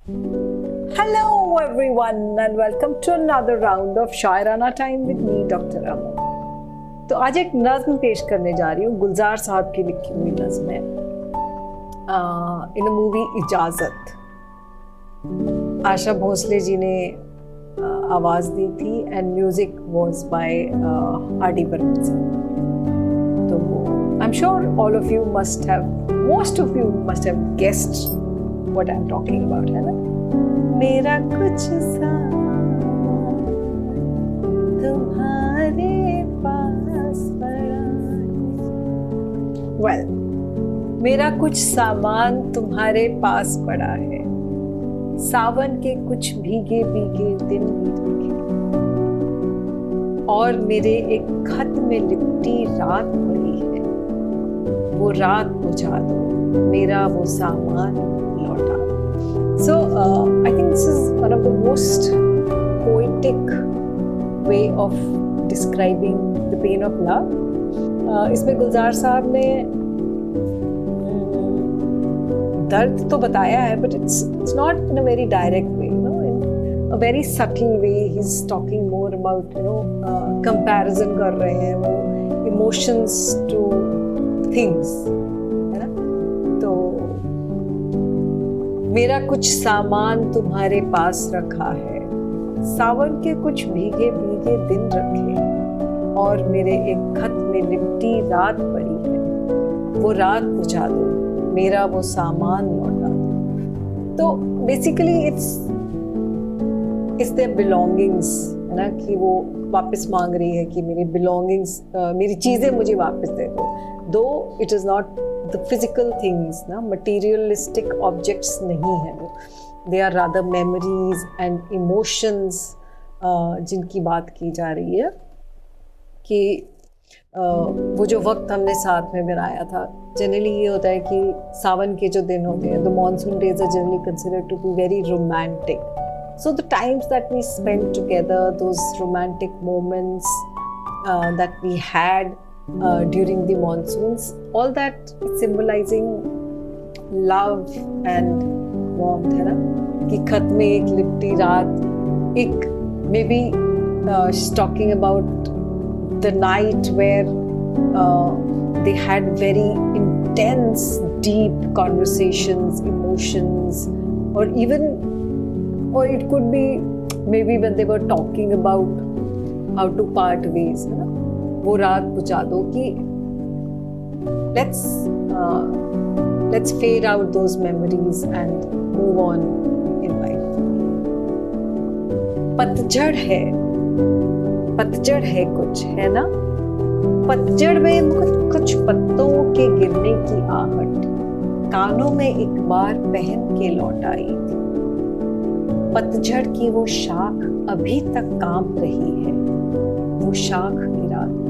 Hello everyone and welcome to another round of शायराना time with me Dr. Aman. तो आज एक नज़्म पेश करने जा रही हूँ, गुलजार साहब की लिखी हुई नज़्म है इन मूवी इजाज़त। आशा भोसले जी ने आवाज़ दी थी and music was by R D Burman साहब। तो I am sure all of you must have, most of you must have guessed what I am talking about, है ना। मेरा कुछ सामान तुम्हारे पास पड़ा है। वेल, मेरा कुछ सामान तुम्हारे पास पड़ा है, सावन के कुछ भीगे भीगे दिन भी रखे, और मेरे एक खत में लिपटी रात पड़ी है, वो रात बुझा दो, मेरा वो सामान लौटा दो। So I think this is one of the most poetic way of describing the pain of love. इसमें गुलजार साहब ने दर्द तो बताया है, but it's not in a very direct way, you know, in a very subtle way. He's talking more about, you know, comparison कर रहे हैं वो emotions to things, है ना। तो मेरा कुछ सामान तुम्हारे पास रखा है, सावन के कुछ भीगे भीगे दिन रखे, और मेरे एक खत में लिपटी रात पड़ी है, वो रात बुझा दो, मेरा वो सामान लौटा दो। तो बेसिकली इट्स देयर बिलोंगिंग्स, है ना, कि वो वापस मांग रही है कि मेरी बिलोंगिंग्स, मेरी चीज़ें मुझे वापस दे दो। दो it is not the physical things, ना materialistic objects नहीं है वो, they are rather memories and emotions जिनकी बात की जा रही है कि वो जो वक्त हमने साथ में बिताया था। जनरली ये होता है कि सावन के जो दिन होते हैं, the monsoon days are generally considered to be very romantic, so the times that we spent together, those romantic moments that we had during the monsoons, all that symbolizing love and warmth, है ना। कि खत में एक लिपटी रात, एक maybe she's talking about the night where they had very intense, deep conversations, emotions, or even, or it could be maybe when they were talking about how to part ways, है ना। वो रात बुझा दो कि let's fade out those memories and move on in life. पतझड़ है कुछ, है ना। पतझड़ में कुछ पत्तों के गिरने की आहट, कानों में एक बार पहन के लौट आई थी। पतझड़ की वो शाख अभी तक कांप रही है, वो शाख गिरा दो,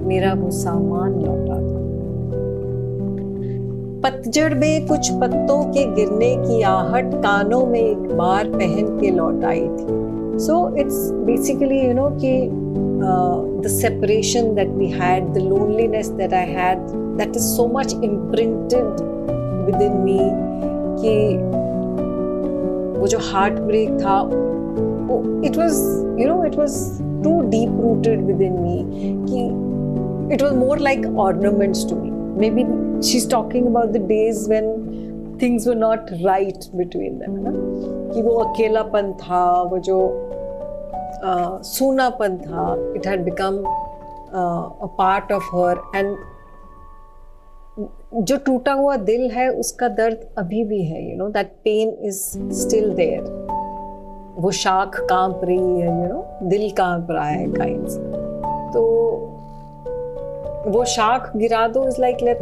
मेरा वो सामान लौटा दो। पतझड़ में कुछ पत्तों के गिरने की आहट, कानों में एक बार पहन के लौट आई थी। So it's basically, you know, कि the separation that we had, the loneliness that I had, that is so much imprinted within me, कि वो जो heart break था, it was, you know, it was too deep rooted within me, कि it was more like ornaments to me. Maybe she's talking about the days when things were not right between them, है ना। कि वो अकेलापन था, वो जो सूनापन था, it had become a part of her, and जो टूटा हुआ दिल है उसका दर्द अभी भी है, you know, that pain is still there. वो शाख कांप रही है, you know, दिल कांप रहा है kinds. तो वो शाख गिरा दो is like let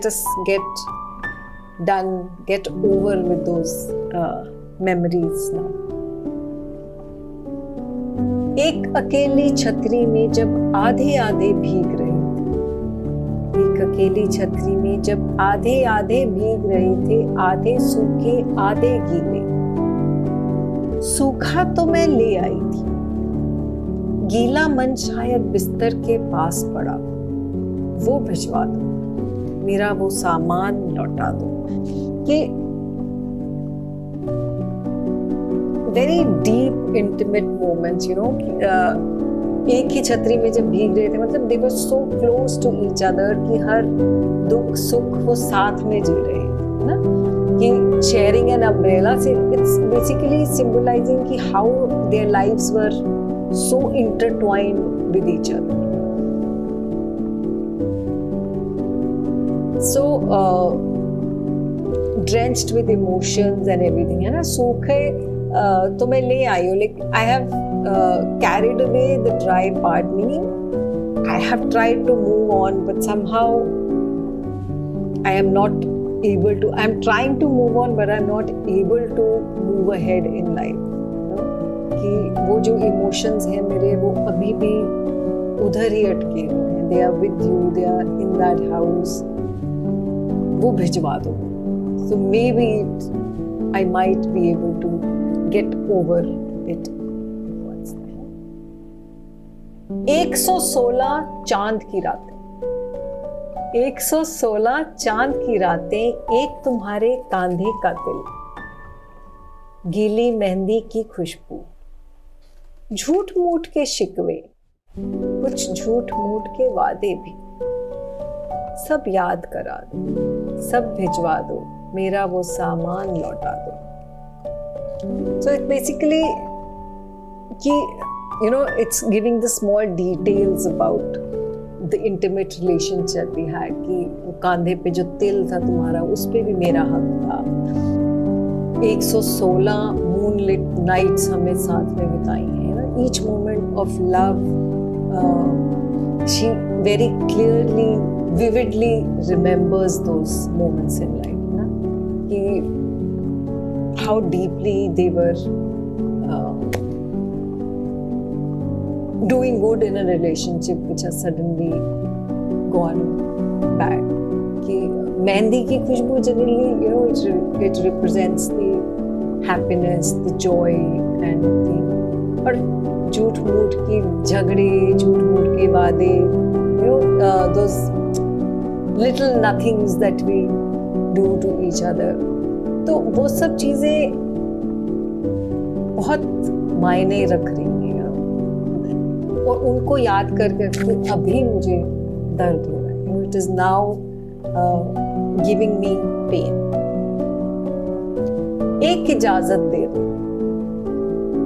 us get over with those memories now. एक अकेली छतरी में जब आधे आधे भीग रहे थे, एक अकेली छतरी में जब आधे आधे भीग रहे थे, आधे सूखे आधे गीले, सूखा तो मैं ले आई थी, गीला मन शायद बिस्तर के पास पड़ा, वो भिजवा दो, मेरा वो सामान लौटा दो। कि very deep intimate moments, you know, एक ही छतरी में जब भीग रहे थे, मतलब they were so close to each other कि हर दुख सुख वो साथ में जी रहे हैं ना, कि sharing an umbrella से it's basically symbolizing कि how their lives were so intertwined with each other. So drenched with emotions and everything, है ना, सूख है तो मैं ले आई हूँ, like I have carried away the dry part, meaning I have tried to move on, but somehow I am not able to. I am trying to move on, but I am not able to move ahead in life. You know? कि वो जो emotions हैं मेरे, वो अभी भी उधर ही अटके हुए हैं. They are with you, they are in that house. वो भिजवा दो. So maybe I might be able to get over it. 116 चांद की रातें, 116 चांद की रातें, एक तुम्हारे कांधे का दिल, गीली मेहंदी की खुशबू, झूठ मूठ के शिकवे, कुछ झूठ मूठ के वादे भी, सब याद करा दो, सब भिजवा दो, मेरा वो सामान लौटा दो. So it basically कि you know, it's giving the small details about the intimate relationship we had, कि वो कांधे पे जो तिल था तुम्हारा, उस पे भी मेरा हक था. 116 moonlit nights हमने साथ में बिताई हैं, ना. Each moment of love, she very clearly, vividly remembers those moments in life, ना, कि how deeply they were doing good in a relationship which has suddenly gone bad. कि मेहंदी की खुशबू generally, you know, it represents the happiness, the joy and the, और झूठ मूठ की झगड़े, झूठ मूठ के वादे, you know, those little nothings that we do to each other. तो वो सब चीजें बहुत मायने रख रही हैं, और उनको याद कर करके अभी मुझे दर्द हो रहा है. It is now giving me pain. एक इजाजत दे दो,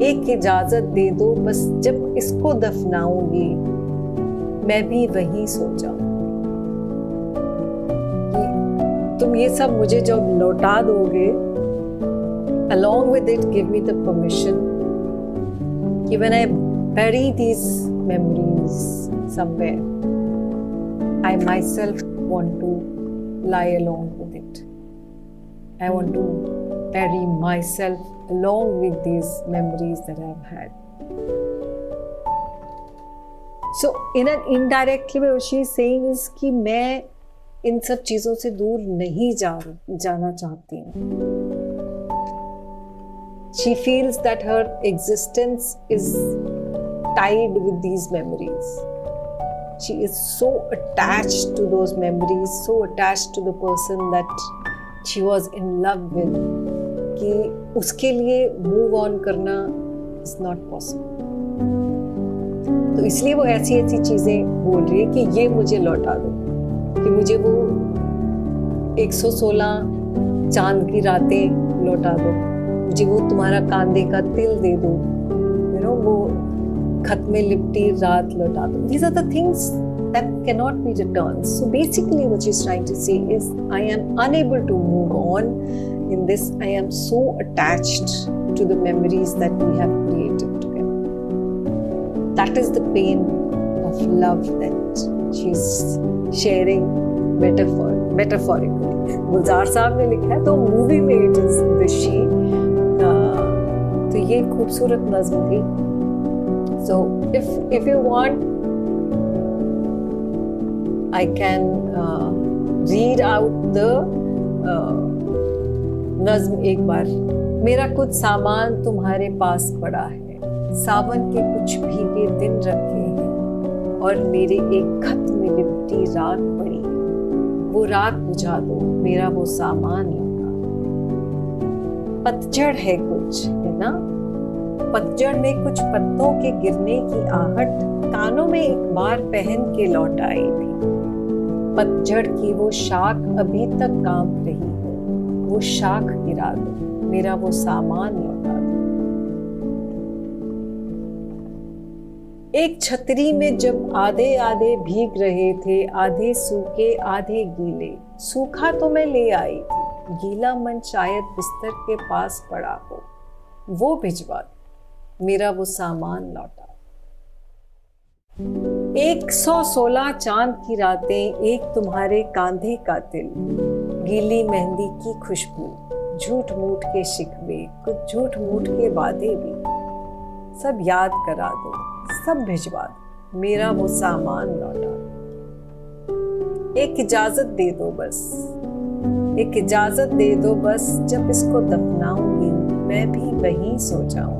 एक इजाजत दे दो, बस जब इसको दफनाऊंगी मैं भी वही सोचा कि तुम ये सब मुझे जब लौटा दोगे, along with it give me the permission कि when I bury these memories somewhere, I myself want to lie along with it. I want to bury myself along with these memories that I've had. So in an indirect way what she is saying is कि मैं इन सब चीजों से दूर नहीं जाना चाहती हूँ. She feels that her existence is tied with these memories. She is so attached to those memories, so attached to the person that she was in love with, कि उसके लिए move on करना is not possible. तो इसलिए वो ऐसी चीजें बोल रही है कि ये मुझे लौटा दो, कि मुझे वो 116 चांद की रातें लौटा दो, मुझे वो तुम्हारा कांधे का तिल दे दो, you know, वो खत में लिपटी रात लौटा दो. These are the things that cannot be returned. So basically what she's trying to say is I am unable to move on in this. I am so attached to the memories that we have created together. That is the pain of love that she's sharing metaphorically. गुलजार साहब ने लिखा है, तो movie में it is the she. तो ये खूबसूरत नज़्म थी. So if you want, I can read out the नज़्म एक बार. मेरा कुछ सामान तुम्हारे पास पड़ा है, सावन के कुछ भीगे दिन रखे हैं, और मेरे एक खत में लिपटी रात पड़ी, वो रात बुझा दो, मेरा वो सामान लौटा. पतझड़ है कुछ, है ना, पतझड़ में कुछ पत्तों के गिरने की आहट कानों में एक बार पहन के लौट आई थी। पतझड़ की वो शाख अभी तक कांप रही है, वो शाख गिरा दो, मेरा वो सामान लौटा दो। एक छतरी में जब आधे आधे भीग रहे थे, आधे सूखे आधे गीले, सूखा तो मैं ले आई थी, गीला मन शायद बिस्तर के पास पड़ा हो, वो भिजवा दो, मेरा वो सामान लौटा। 116 चांद की रातें, एक तुम्हारे कांधे का तिल, गीली मेहंदी की खुशबू, झूठ मूठ के शिकवे, कुछ झूठ मूठ के वादे भी, सब याद करा दो, सब भिजवा दो, मेरा वो सामान लौटा दो। एक इजाजत दे दो बस, एक इजाजत दे दो बस, जब इसको दफनाऊंगी मैं भी वहीं सो जाऊं,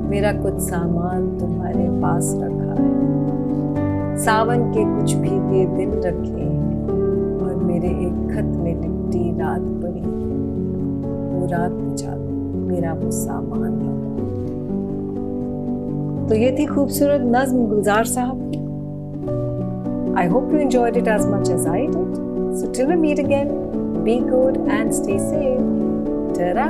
मेरा कुछ सामान तुम्हारे पास रखा है, सावन के कुछ भीगे दिन रखे हैं, और मेरे एक खत में लिपटी रात पड़ी है, वो रात बचा दो, मेरा वो सामान लौटा। तो ये थी खूबसूरत नज्म गुलजार साहब की। I hope you enjoyed it as much as I did. So till we meet again, be good and stay safe. Ta-da!